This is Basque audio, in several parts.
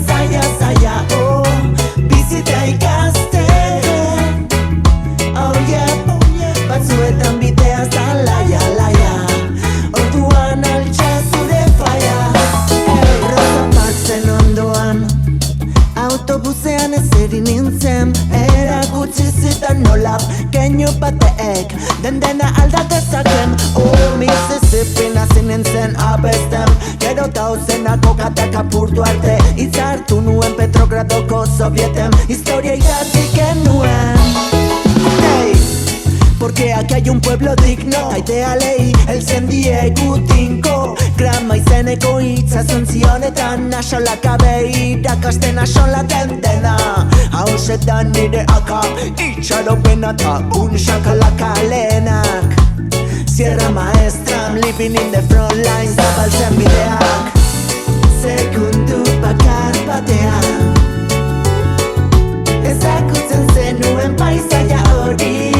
zaila, zaila, oh, bizita ikasten. Oh yeah, batzuetan bidea da laia, laia, orduan altxa zure faia. Rosa Parksen ondoan, autobusean ezeri nintzen, erakutsi zidan nola keinu bateek dena aldatezaken. Oh, Mississippi nazi nintzen abesten, gero tauzenak okatak apurtu arte, itzartu nuen Petrogradoko Sovieten, historia idatzik genuen. Hey, porque aquí hay un pueblo digno, taidea lehi, elzen diegu tinko, grama izeneko itzazen zionetan, asolak abe irakasten asola dendena. Hausetan nire aka, itxaropena ta unshakalaka lehenak. Sierra Maestra, I'm living in the front line, zabaltzen bideak, sekundu bakar batean. Ezagutzen zenuen paisaia hori,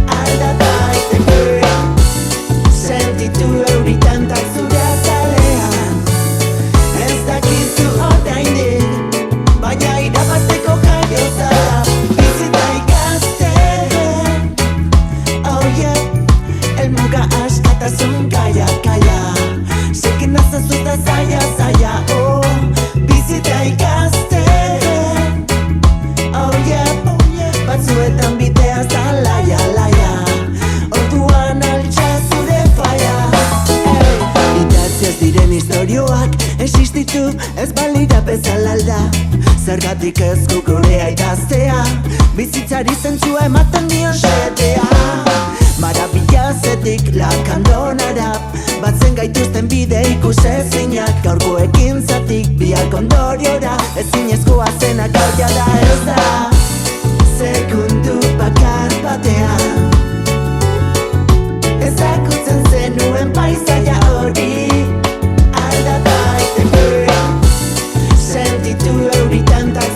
aldata aiteke, sentitu euritantak zure azalean. Ez dakizu oraindik, baina irabazteko jaio zara, bizita ikasten. Oh yeah, elmuga askatasun kaia, kaia, sekin azazuta zaila, zaila, oh, bizita ikasten. Oh yeah, batzuetan bidea da laia, laia, orduan altxa zure faia. Idatzi ez diren historioak existitu ez balira bezala alda, zergatik ez gugurea idaztea, bizitzari zentzua ematen dion xedea. Marabila zetik lakandonara, batzen gaituzten bide ikusezinak, gaurko ekintzatik biak ondoriora, ezinezkoa zena gaur jada ez da, sekundu bakar batean. Ezagutzen zenuen paisaia hori, aldata aiteke, sentitu euritantak